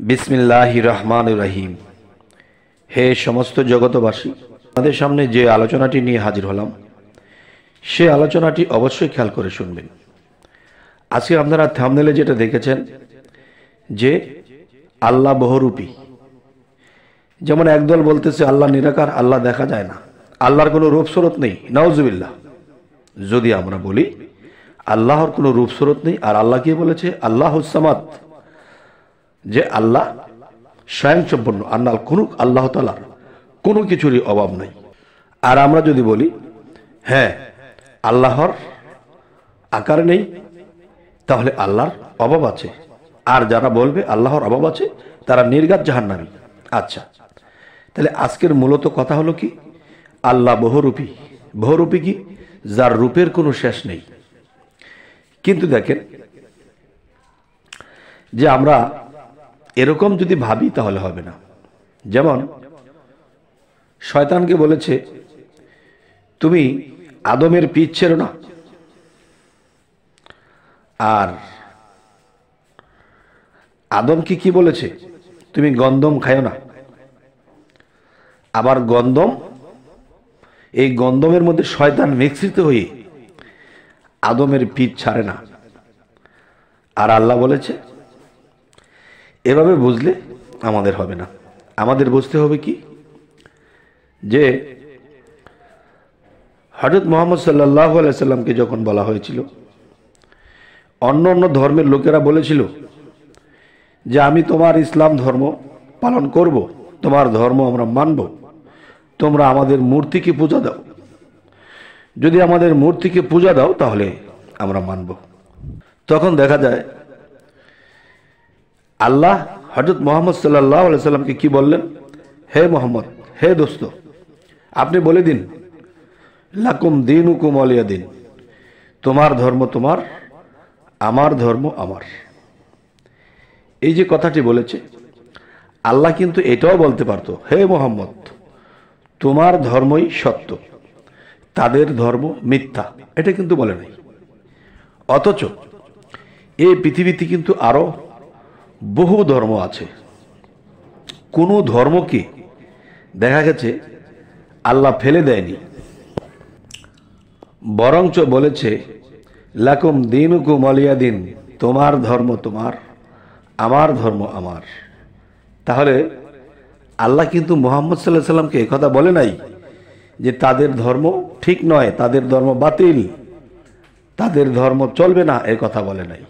বিসমিল্লাহির রহমানির রহিম। হে সমস্ত জগতবাসী, আমাদের সামনে যে আলোচনাটি নিয়ে হাজির হলাম সে আলোচনাটি অবশ্যই খেয়াল করে শুনবেন। আজকে আপনারা থাম্বনেলে যেটা দেখেছেন যে আল্লাহ বহুরূপী, যেমন একদল বলতেছে আল্লাহ নিরাকার, আল্লাহ দেখা যায় না, আল্লাহর কোনো রূপ স্বরূপ নেই। নাউজুবিল্লাহ। যদি আমরা বলি আল্লাহর কোনো রূপ স্বরূপ নেই, আর আল্লাহ কি বলেছে? আল্লাহুস সামাদ, যে আল্লাহ স্বয়ংসম্পন্ন, আল্লাহ তাআলার কোনো কিছুরই অভাব নাই। আর আমরা যদি বলি হ্যাঁ আল্লাহর আকার নেই, তাহলে আল্লাহর অভাব আছে। আর যারা বলবে আল্লাহর অভাব আছে তারা নির্ঘাত জাহান্নামী। আচ্ছা, তাহলে আজকের মূলত কথা হলো কি? আল্লাহ বহুরূপী। বহুরূপী কি? যার রূপের কোনো শেষ নেই। কিন্তু দেখেন, যে আমরা এরকম যদি ভাবি তাহলে হবে না। যেমন শয়তানকে বলেছে তুমি আদমের পিঠ ছেড়ো না, আর আদমকে কি বলেছে? তুমি গন্ধম খায়ো না। আবার গন্ধম, এই গন্ধমের মধ্যে শয়তান মিশ্রিত হয়ে আদমের পিঠ ছাড়ে না। আর আল্লাহ বলেছে, এভাবে বুঝলে আমাদের হবে না। আমাদের বুঝতে হবে কি? যে হযরত মুহাম্মদ সাল্লাল্লাহু আলাইহি সাল্লামকে যখন বলা হয়েছিল, অন্য অন্য ধর্মের লোকেরা বলেছিল যে আমি তোমার ইসলাম ধর্ম পালন করব, তোমার ধর্ম আমরা মানব, তোমরা আমাদের মূর্তিকে পূজা দাও, যদি আমাদের মূর্তিকে পূজা দাও তাহলে আমরা মানব। তখন দেখা যায় আল্লাহ হযরত মুহাম্মদ সাল্লাল্লাহু আলাইহি সাল্লামকে কি বললেন? হে মুহাম্মদ, হে দোস্ত, আপনি বলে দিন লাকুম দীনুকুম ওয়ালিয়া দিন, তোমার ধর্ম তোমার, আমার ধর্ম আমার। এই যে কথাটি বলেছে, আল্লাহ কিন্তু এটাও বলতে পারতো, হে মুহাম্মদ, তোমার ধর্মই সত্য, তাদের ধর্ম মিথ্যা। এটা কিন্তু বলে নাই। অথচ এই পৃথিবীতে কিন্তু আরো বহু ধর্ম আছে। কোন ধর্মকে দেখা গেছে আল্লাহ ফেলে দেয়নি, বরঞ্চ বলেছে লাকুম দীনুকুম ওয়ালিয়া দিন, তোমার ধর্ম তোমার, আমার ধর্ম আমার। তাহলে আল্লাহ কিন্তু মুহাম্মদ সাল্লাল্লাহু আলাইহি সাল্লামকে এই কথা বলে নাই যে তাদের ধর্ম ঠিক নয়, তাদের ধর্ম বাতিল, তাদের ধর্ম চলবে না, এই কথা বলে নাই।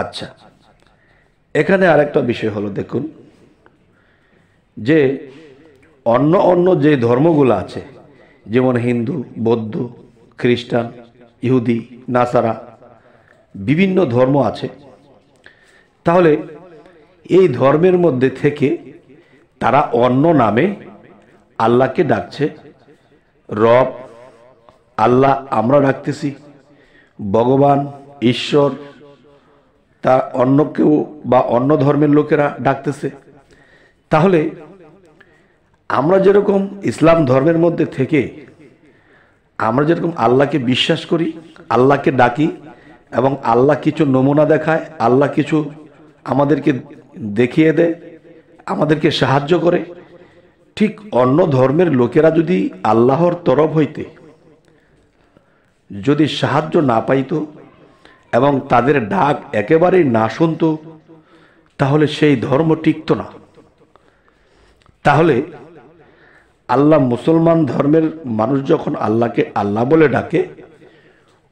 আচ্ছা, এখানে আরেকটা বিষয় হলো, দেখুন যে অন্য অন্য যে ধর্মগুলো আছে, যেমন হিন্দু, বৌদ্ধ, খ্রিস্টান, ইহুদি, নাসারা, বিভিন্ন ধর্ম আছে। তাহলে এই ধর্মের মধ্যে থেকে তারা অন্য নামে আল্লাহকে ডাকছে। রব, আল্লাহ আমরা ডাকতেছি, ভগবান, ঈশ্বর, তা অন্য কেউ বা অন্য ধর্মের লোকেরা ডাকতেছে। তাহলে আমরা যেরকম ইসলাম ধর্মের মধ্যে থেকে আমরা যেরকম আল্লাহকে বিশ্বাস করি, আল্লাহকে ডাকি, এবং আল্লাহ কিছু নমুনা দেখায়, আল্লাহ কিছু আমাদেরকে দেখিয়ে দেয়, আমাদেরকে সাহায্য করে, ঠিক অন্য ধর্মের লোকেরা যদি আল্লাহর তরফ হইতে যদি সাহায্য না পাইত এবং তাদের ডাক একেবারেই না শুনত, তাহলে সেই ধর্ম টিকত না। তাহলে আল্লাহ, মুসলমান ধর্মের মানুষ যখন আল্লাহকে আল্লাহ বলে ডাকে,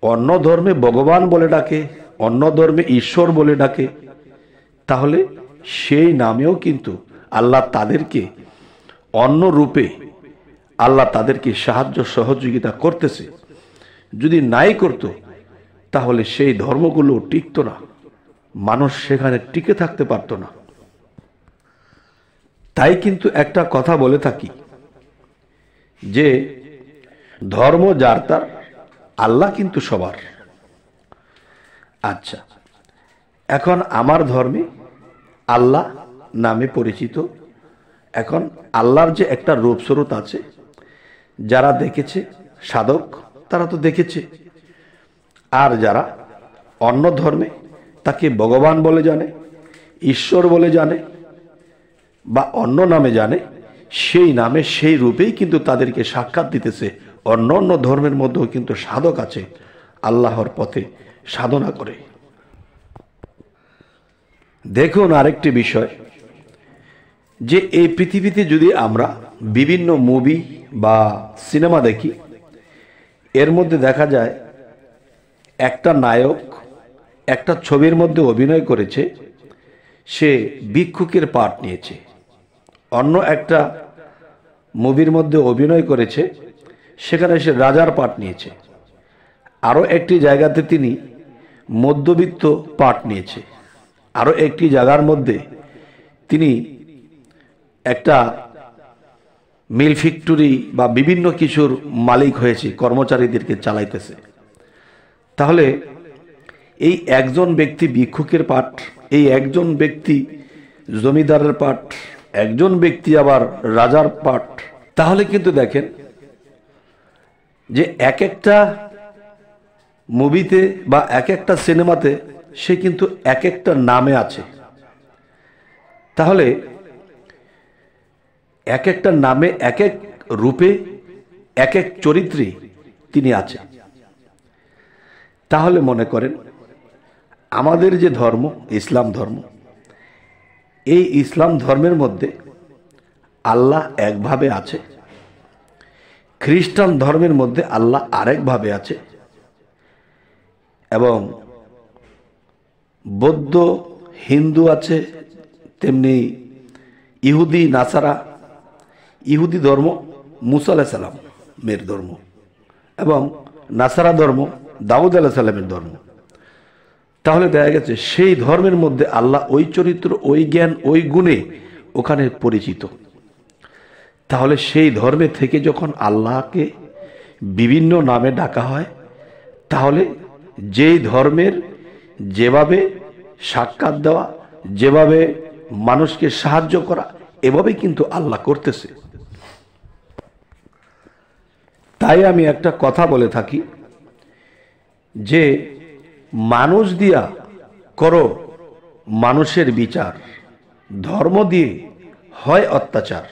অন্য ধর্মে ভগবান বলে ডাকে, অন্য ধর্মে ঈশ্বর বলে ডাকে, তাহলে সেই নামেও কিন্তু আল্লাহ তাদেরকে অন্য রূপে আল্লাহ তাদেরকে সাহায্য সহযোগিতা করতেছে। যদি নাই করত তাহলে সেই ধর্মগুলো টিকত না, মানুষ সেখানে টিকে থাকতে পারত না। তাই কিন্তু একটা কথা বলে থাকি যে ধর্ম যার তার, আল্লাহ কিন্তু সবার। আচ্ছা, এখন আমার ধর্মে আল্লাহ নামে পরিচিত। এখন আল্লাহর যে একটা রূপস্বরূপ আছে, যারা দেখেছে সাধক তারা তো দেখেছে, আর যারা অন্য ধর্মে তাকে ভগবান বলে জানে, ঈশ্বর বলে জানে বা অন্য নামে জানে, সেই নামে সেই রূপেই কিন্তু তাদেরকে সাক্ষাৎ দিতেছে। অন্য অন্য ধর্মের মধ্যেও কিন্তু সাধক আছে, আল্লাহর পথে সাধনা করে। দেখুন আরেকটি বিষয়, যে এই পৃথিবীতে যদি আমরা বিভিন্ন মুভি বা সিনেমা দেখি, এর মধ্যে দেখা যায় একটা নায়ক একটা ছবির মধ্যে অভিনয় করেছে, সে ভিক্ষুকের পাঠ নিয়েছে। অন্য একটা মুভির মধ্যে অভিনয় করেছে, সেখানে সে রাজার পাঠ নিয়েছে। আরও একটি জায়গাতে তিনি মধ্যবিত্ত পাঠ নিয়েছে। আরও একটি জায়গার মধ্যে তিনি একটা মিল ফ্যাক্টরি বা বিভিন্ন কিছুর মালিক হয়েছে, কর্মচারীদেরকে চালাইতেছে। তাহলে এই একজন ব্যক্তি ভিক্ষুকের পাঠ, এই একজন ব্যক্তি জমিদারের পাঠ, একজন ব্যক্তি আবার রাজার পাঠ। তাহলে কিন্তু দেখেন যে এক একটা মুভিতে বা এক একটা সিনেমাতে সে কিন্তু এক একটা নামে আছে। তাহলে এক একটা নামে এক এক রূপে এক এক চরিত্রে তিনি আছে। তাহলে মনে করেন আমাদের যে ধর্ম, ইসলাম ধর্ম, এই ইসলাম ধর্মের মধ্যে আল্লাহ একভাবে আছে, খ্রিস্টান ধর্মের মধ্যে আল্লাহ আরেকভাবে আছে, এবং বৌদ্ধ হিন্দু আছে, তেমনি ইহুদি নাসারা, ইহুদি ধর্ম মুসা আলাইহিস সালামের ধর্ম, এবং নাসারা ধর্ম দাউদ আলাইহিস সালামের ধর্ম। তাহলে দেখা গেছে সেই ধর্মের মধ্যে আল্লাহ ওই চরিত্র, ওই জ্ঞান, ওই গুণে ওখানে পরিচিত। তাহলে সেই ধর্মে থেকে যখন আল্লাহকে বিভিন্ন নামে ডাকা হয়, তাহলে যেই ধর্মের যেভাবে সাক্ষাৎ দেওয়া, যেভাবে মানুষকে সাহায্য করা, এভাবে কিন্তু আল্লাহ করতেছে। তাই আমি একটা কথা বলে থাকি যে মানুষ দিয়া করো মানুষের বিচার, ধর্ম দিয়ে হয় অত্যাচার।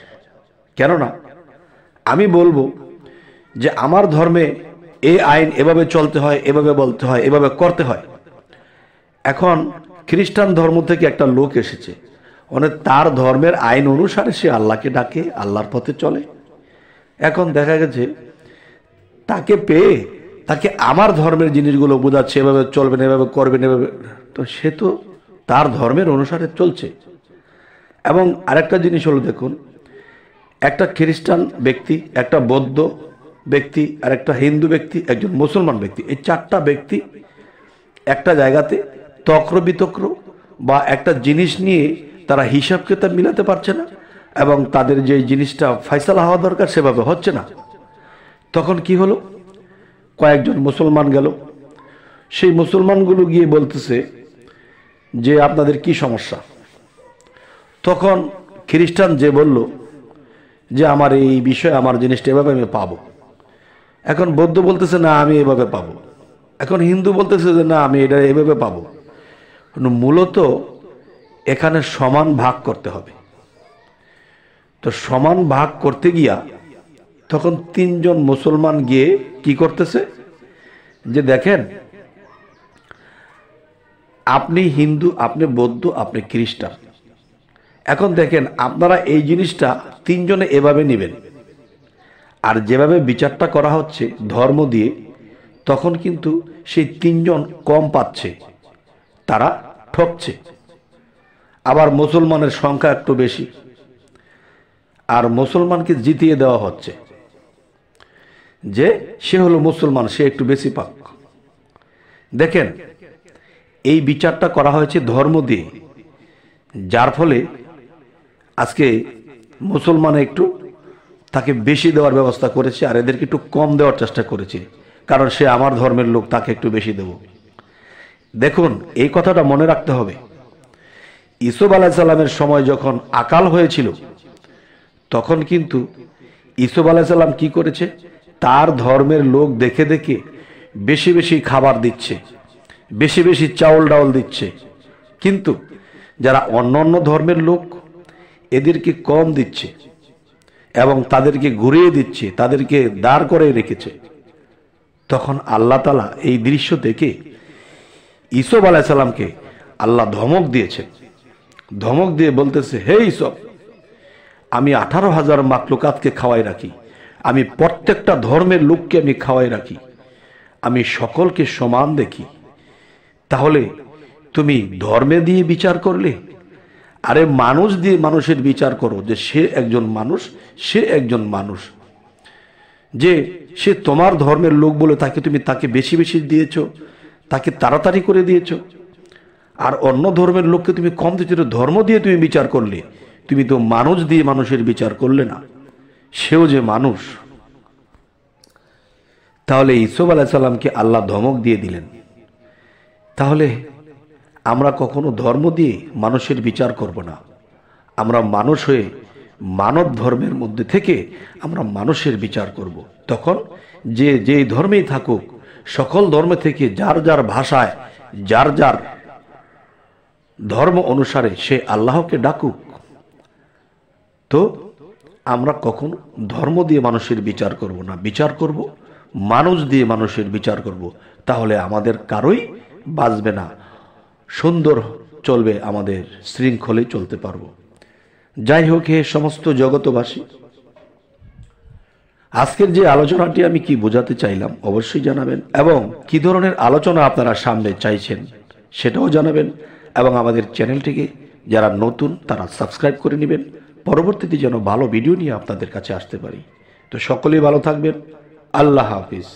কেননা আমি বলবো যে আমার ধর্মে এই আইন এভাবে চলতে হয়, এভাবে বলতে হয়, এভাবে করতে হয়। এখন খ্রিস্টান ধর্ম থেকে একটা লোক এসেছে, অনেক তার ধর্মের আইন অনুসারে সে আল্লাহকে ডাকে, আল্লাহর পথে চলে। এখন দেখা গেছে তাকে পেয়ে তাকে আমার ধর্মের জিনিসগুলো বোঝাচ্ছে, এভাবে চলবেন, এভাবে করবেন, এভাবে, তো সে তো তার ধর্মের অনুসারে চলছে। এবং আরেকটা জিনিস হলো, দেখুন একটা খ্রিস্টান ব্যক্তি, একটা বৌদ্ধ ব্যক্তি, আর একটা হিন্দু ব্যক্তি, একজন মুসলমান ব্যক্তি, এই চারটা ব্যক্তি একটা জায়গাতে তক্র বিতক্র বা একটা জিনিস নিয়ে তারা হিসাব কিতাব মিলাতে পারছে না, এবং তাদের যে জিনিসটা ফয়সালা হওয়া দরকার সেভাবে হচ্ছে না। তখন কি হলো, কয়েকজন মুসলমান গেল, সেই মুসলমানগুলো গিয়ে বলতেছে যে আপনাদের কি সমস্যা। তখন খ্রিস্টান যে বলল যে আমার এই বিষয়ে আমার জিনিসটা এভাবে আমি পাবো। এখন বৌদ্ধ বলতেছে না আমি এভাবে পাবো, এখন হিন্দু বলতেছে যে না আমি এটা এভাবে পাবো। মূলত এখানে সমান ভাগ করতে হবে। তো সমান ভাগ করতে গিয়া তখন তিনজন মুসলমান গিয়ে কি করতেছে, যে দেখেন আপনি হিন্দু, আপনি বৌদ্ধ, আপনি খ্রিস্টান, এখন দেখেন আপনারা এই জিনিসটা তিনজনে এভাবে নেবেন, আর যেভাবে বিচারটা করা হচ্ছে ধর্ম দিয়ে, তখন কিন্তু সেই তিনজন কম পাচ্ছে, তারা ঠকছে। আবার মুসলমানের সংখ্যা একটু বেশি, আর মুসলমানকে জিতিয়ে দেওয়া হচ্ছে যে সে হলো মুসলমান, সে একটু বেশি পাক। দেখেন এই বিচারটা করা হয়েছে ধর্ম দিয়ে, যার ফলে আজকে মুসলমান একটু তাকে বেশি দেওয়ার ব্যবস্থা করেছে, আর এদেরকে একটু কম দেওয়ার চেষ্টা করেছে, কারণ সে আমার ধর্মের লোক, তাকে একটু বেশি দেব। দেখুন এই কথাটা মনে রাখতে হবে। ইউসুফ আলাইহিস সালামের সময় যখন আকাল হয়েছিল, তখন কিন্তু ইউসুফ আলাইহিস সালাম কি করেছে, তার ধর্মের লোক দেখে দেখে বেশি বেশি খাবার দিচ্ছে, বেশি বেশি চাউল ডাউল দিচ্ছে। কিন্তু যারা অন্য অন্য ধর্মের লোক এদেরকে কম দিচ্ছে এবং তাদেরকে ঘুরিয়ে দিচ্ছে, তাদেরকে দাঁড় করে রেখেছে। তখন আল্লাহ তাআলা এই দৃশ্য দেখে ইসুফ আলাইহিস সালামকে আল্লাহ ধমক দিয়েছেন। ধমক দিয়ে বলতেছে, হে ইসুফ, আমি 18,000 মাখলুকাতকে খাওয়াই রাখি, আমি প্রত্যেকটা ধর্মের লোককে আমি খাওয়াই রাখি, আমি সকলকে সমান দেখি, তাহলে তুমি ধর্মে দিয়ে বিচার করলে? আরে মানুষ দিয়ে মানুষের বিচার করো, যে সে একজন মানুষ, সে একজন মানুষ, যে সে তোমার ধর্মের লোক বলে তুমি তাকে বেশি বেশি দিয়েছ, তাকে তাড়াতাড়ি করে দিয়েছ। আর অন্য ধর্মের লোককে তুমি কম দিয়েছ, ধর্ম দিয়ে তুমি বিচার করলে, তুমি তো মানুষ দিয়ে মানুষের বিচার করলে না, সেও যে মানুষ। তাহলে ইসুফ আলাইহিস সালামকে আল্লাহ ধমক দিয়ে দিলেন। তাহলে আমরা কখনো ধর্ম দিয়ে মানুষের বিচার করব না, আমরা মানুষ হয়ে মানব ধর্মের মধ্যে থেকে আমরা মানুষের বিচার করব। তখন যে যেই ধর্মেই থাকুক, সকল ধর্ম থেকে যার যার ভাষায়, যার যার ধর্ম অনুসারে সে আল্লাহকে ডাকুক। তো আমরা কখনো ধর্ম দিয়ে মানুষের বিচার করব না, বিচার করব মানুষ দিয়ে মানুষের বিচার করব। তাহলে আমাদের কারোই বাঁচবে না, সুন্দর চলবে, আমাদের শৃঙ্খলে চলতে পারবো। যাই হোক, হে সমস্ত জগতবাসী, আজকের যে আলোচনাটি আমি কি বোঝাতে চাইলাম অবশ্যই জানাবেন, এবং কি ধরনের আলোচনা আপনারা সামনে চাইছেন সেটাও জানাবেন, এবং আমাদের চ্যানেলটিকে যারা নতুন তারা সাবস্ক্রাইব করে নেবেন, পরবর্তীতে যেন ভালো ভিডিও নিয়ে আপনাদের কাছে আসতে পারি। তো সকলেই ভালো থাকবেন। আল্লাহ হাফিজ।